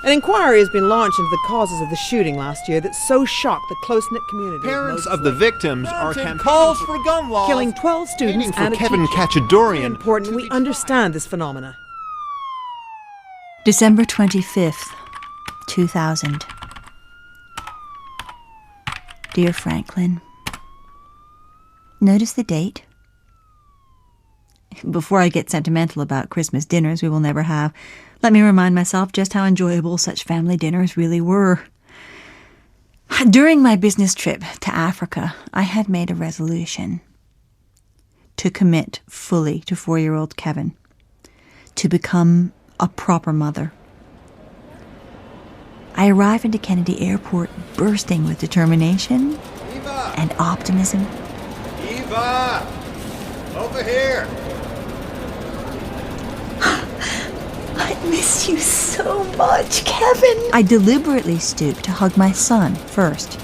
An inquiry has been launched into the causes of the shooting last year that so shocked the close-knit community. Parents of the victims are campaigning calls for gun laws, killing 12 students for and a Kevin teacher. Cacciadorian. Important we understand this phenomena. December 25th, 2000. Dear Franklin, notice the date? Before I get sentimental about Christmas dinners we will never have, let me remind myself just how enjoyable such family dinners really were. During my business trip to Africa, I had made a resolution to commit fully to 4-year-old Kevin, to become a proper mother. I arrive into Kennedy Airport bursting with determination Eva! and optimism. Eva! Over here! I miss you so much, Kevin. I deliberately stoop to hug my son first.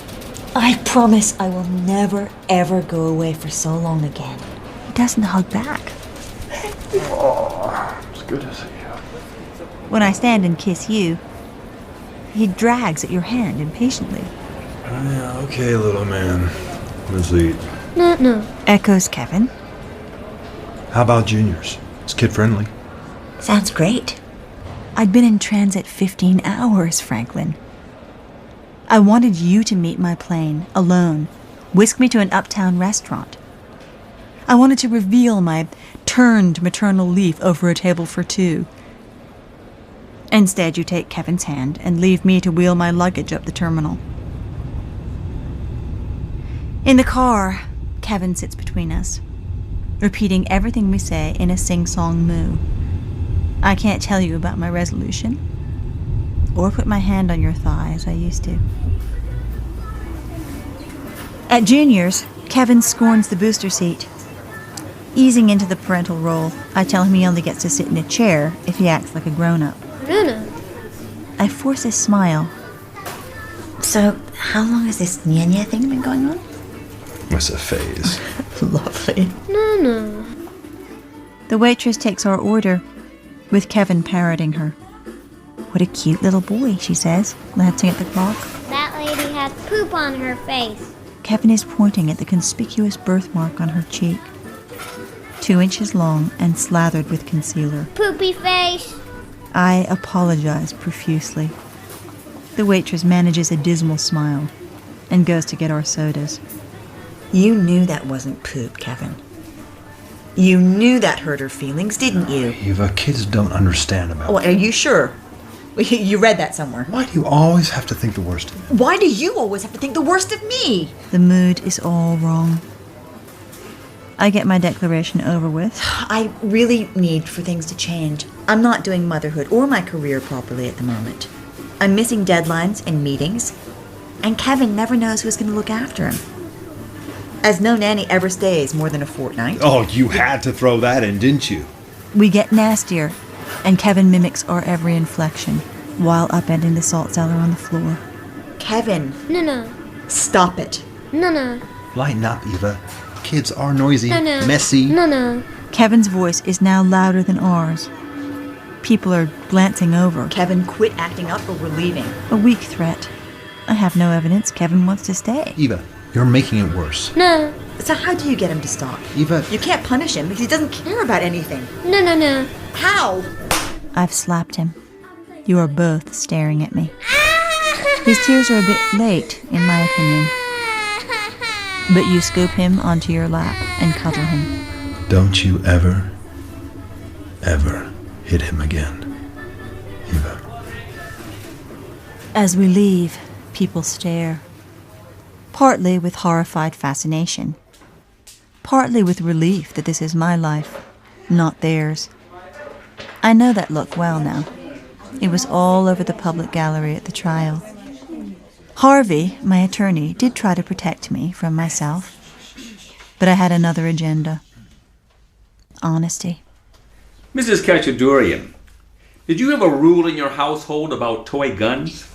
I promise I will never, ever go away for so long again. He doesn't hug back. Oh, it's good to see you. When I stand and kiss you, he drags at your hand impatiently. Yeah, okay, little man. Let's eat. No. Echoes Kevin. How about juniors? It's kid-friendly. Sounds great. I'd been in transit 15 hours, Franklin. I wanted you to meet my plane, alone, whisk me to an uptown restaurant. I wanted to reveal my turned maternal leaf over a table for two. Instead, you take Kevin's hand and leave me to wheel my luggage up the terminal. In the car, Kevin sits between us, repeating everything we say in a sing-song moo. I can't tell you about my resolution, or put my hand on your thigh as I used to. At juniors, Kevin scorns the booster seat. Easing into the parental role, I tell him he only gets to sit in a chair if he acts like a grown-up. No. I force a smile. So, how long has this nya thing been going on? It's a phase. Lovely. No. The waitress takes our order, with Kevin parroting her. What a cute little boy, she says, glancing at the clock. That lady has poop on her face. Kevin is pointing at the conspicuous birthmark on her cheek. 2 inches long and slathered with concealer. Poopy face. I apologize profusely. The waitress manages a dismal smile and goes to get our sodas. You knew that wasn't poop, Kevin. You knew that hurt her feelings, didn't you? Eva, kids don't understand about Oh, are you sure? You read that somewhere. Why do you always have to think the worst of me? Why do you always have to think the worst of me? The mood is all wrong. I get my declaration over with. I really need for things to change. I'm not doing motherhood or my career properly at the moment. I'm missing deadlines and meetings, and Kevin never knows who's going to look after him. As no nanny ever stays more than a fortnight. Oh, you had to throw that in, didn't you? We get nastier, and Kevin mimics our every inflection while upending the salt cellar on the floor. Kevin. No. Stop it. No. Lighten up, Eva. Kids are noisy, No. messy. No. Kevin's voice is now louder than ours. People are glancing over. Kevin, quit acting up or we're leaving. A weak threat. I have no evidence Kevin wants to stay. Eva, you're making it worse. No. So how do you get him to stop? Eva... You can't punish him because he doesn't care about anything. No. How? I've slapped him. You are both staring at me. His tears are a bit late, in my opinion. But you scoop him onto your lap and cuddle him. Don't you ever hit him again, Eva. As we leave, people stare. Partly with horrified fascination. Partly with relief that this is my life, not theirs. I know that look well now. It was all over the public gallery at the trial. Harvey, my attorney, did try to protect me from myself, but I had another agenda. Honesty. Mrs. Cacciadorian, did you have a rule in your household about toy guns?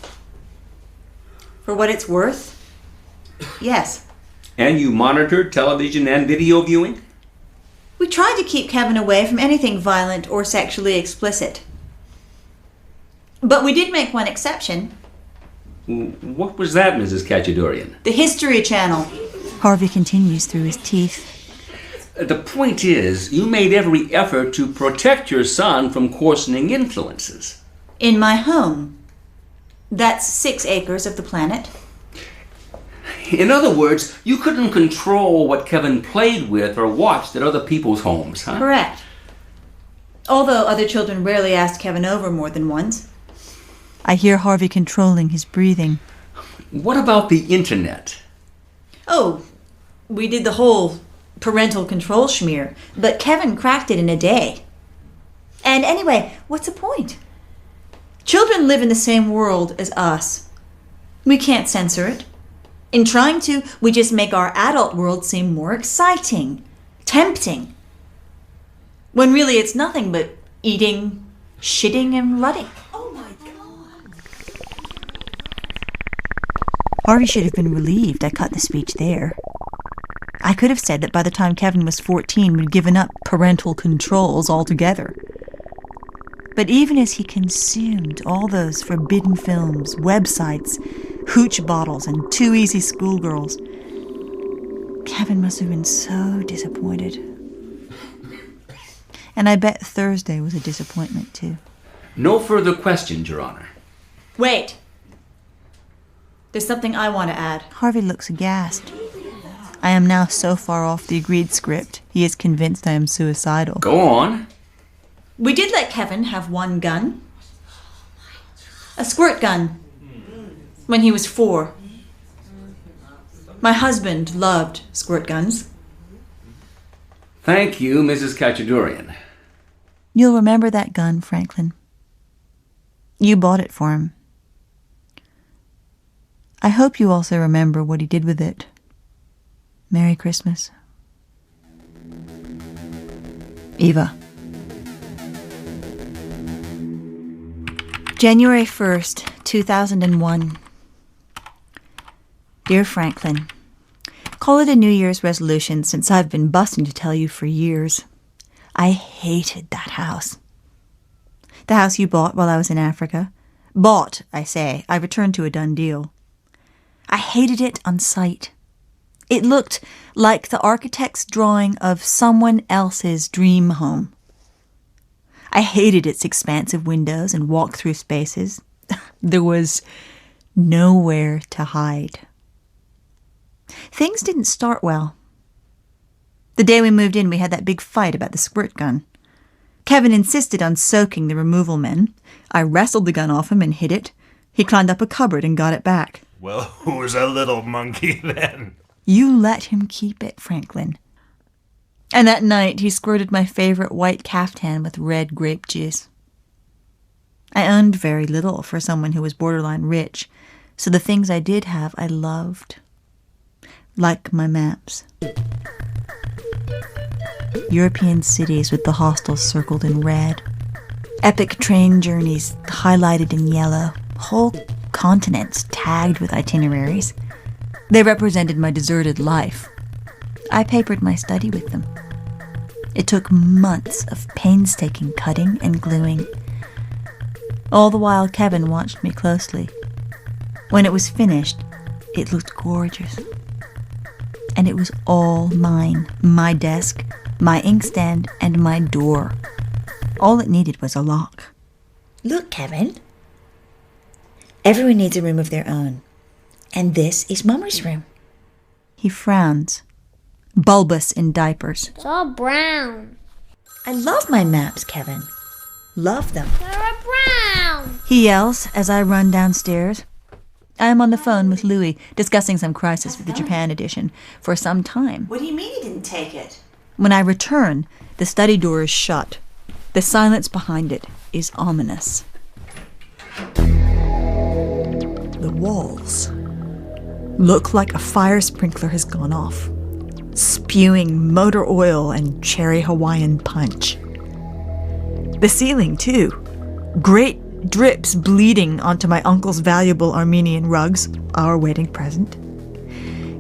For what it's worth? Yes. And you monitored television and video viewing? We tried to keep Kevin away from anything violent or sexually explicit. But we did make one exception. What was that, Mrs. Cacciadorian? The History Channel. Harvey continues through his teeth. The point is, you made every effort to protect your son from coarsening influences. In my home. That's 6 acres of the planet. In other words, you couldn't control what Kevin played with or watched at other people's homes, huh? Correct. Although other children rarely asked Kevin over more than once. I hear Harvey controlling his breathing. What about the internet? Oh, we did the whole parental control schmear, but Kevin cracked it in a day. And anyway, what's the point? Children live in the same world as us. We can't censor it. In trying to, we just make our adult world seem more exciting, tempting. When really it's nothing but eating, shitting, and rutting. Oh my God. Harvey should have been relieved I cut the speech there. I could have said that by the time Kevin was 14, we'd given up parental controls altogether. But even as he consumed all those forbidden films, websites, hooch bottles, and too easy schoolgirls, Kevin must have been so disappointed. And I bet Thursday was a disappointment, too. No further questions, Your Honor. Wait. There's something I want to add. Harvey looks aghast. I am now so far off the agreed script, he is convinced I am suicidal. Go on. We did let Kevin have one gun. A squirt gun. When he was 4. My husband loved squirt guns. Thank you, Mrs. Cacciadorian. You'll remember that gun, Franklin. You bought it for him. I hope you also remember what he did with it. Merry Christmas. Eva. January 1st, 2001. Dear Franklin, call it a New Year's resolution since I've been busting to tell you for years. I hated that house. The house you bought while I was in Africa. Bought, I say. I returned to a done deal. I hated it on sight. It looked like the architect's drawing of someone else's dream home. I hated its expansive windows and walk-through spaces. There was nowhere to hide. Things didn't start well. The day we moved in, we had that big fight about the squirt gun. Kevin insisted on soaking the removal men. I wrestled the gun off him and hid it. He climbed up a cupboard and got it back. Well, who's a little monkey then? You let him keep it, Franklin. And that night, he squirted my favorite white caftan with red grape juice. I owned very little for someone who was borderline rich, so the things I did have I loved. Like my maps. European cities with the hostels circled in red. Epic train journeys highlighted in yellow. Whole continents tagged with itineraries. They represented my deserted life. I papered my study with them. It took months of painstaking cutting and gluing. All the while, Kevin watched me closely. When it was finished, it looked gorgeous. And it was all mine. My desk, my inkstand, and my door. All it needed was a lock. Look, Kevin. Everyone needs a room of their own. And this is Mama's room. He frowns, bulbous in diapers. It's all brown. I love my maps, Kevin. Love them. They're brown. He yells as I run downstairs. I am on the phone with Louis, discussing some crisis with the Japan edition for some time. What do you mean he didn't take it? When I return, the study door is shut. The silence behind it is ominous. The walls look like a fire sprinkler has gone off, spewing motor oil and cherry Hawaiian punch. The ceiling, too. Great drips bleeding onto my uncle's valuable Armenian rugs, our wedding present.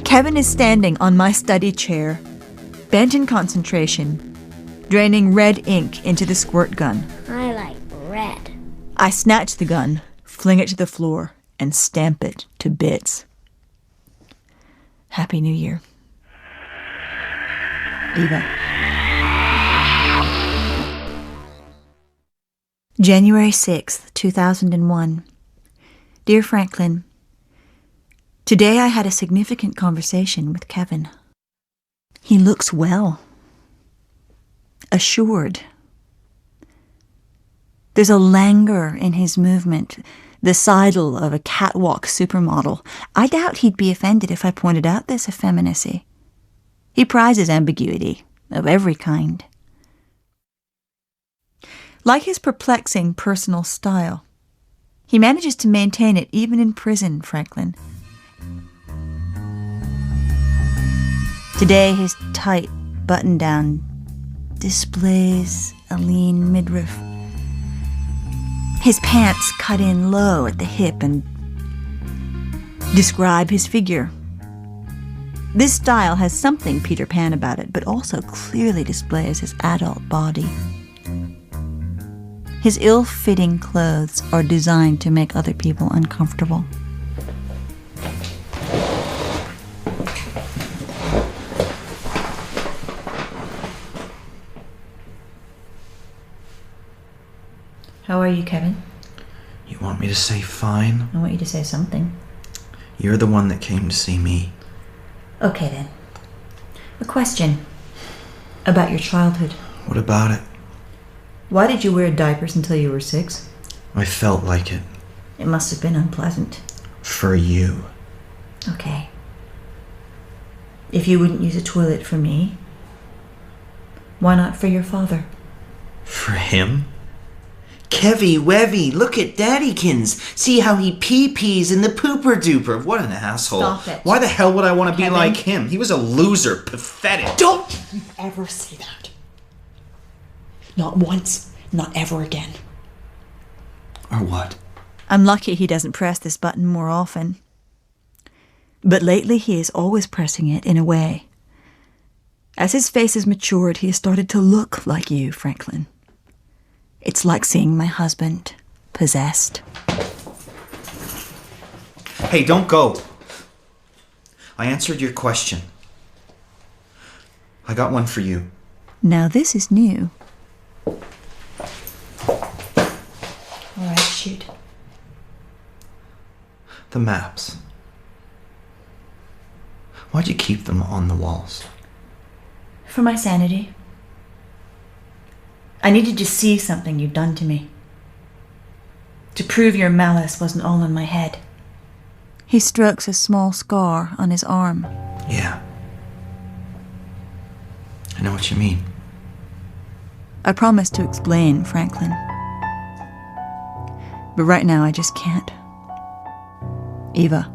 Kevin is standing on my study chair, bent in concentration, draining red ink into the squirt gun. I like red. I snatch the gun, fling it to the floor, and stamp it to bits. Happy New Year. Eva. January 6th, 2001. Dear Franklin, today I had a significant conversation with Kevin. He looks well. Assured. There's a languor in his movement, the sidle of a catwalk supermodel. I doubt he'd be offended if I pointed out this effeminacy. He prizes ambiguity of every kind. Like his perplexing personal style, he manages to maintain it even in prison, Franklin. Today, his tight button-down displays a lean midriff. His pants cut in low at the hip and describe his figure. This style has something Peter Pan about it, but also clearly displays his adult body. His ill-fitting clothes are designed to make other people uncomfortable. How are you, Kevin? You want me to say fine? I want you to say something. You're the one that came to see me. Okay, then. A question about your childhood. What about it? Why did you wear diapers until you were 6? I felt like it. It must have been unpleasant. For you. Okay. If you wouldn't use a toilet for me, why not for your father? For him? Kevy Wevy, look at Daddykins. See how he pee-pees in the pooper duper. What an asshole. Stop it. Why the hell would I want to be Kevin. like him? He was a loser. Pathetic. Don't you ever say that. Not once, not ever again. Or what? I'm lucky he doesn't press this button more often. But lately he is always pressing it in a way. As his face has matured, he has started to look like you, Franklin. It's like seeing my husband possessed. Hey, don't go. I answered your question. I got one for you. Now this is new. All right, shoot. The maps. Why'd you keep them on the walls? For my sanity. I needed to see something you'd done to me. To prove your malice wasn't all in my head. He strokes a small scar on his arm. Yeah. I know what you mean. I promised to explain, Franklin. But right now I just can't. Eva.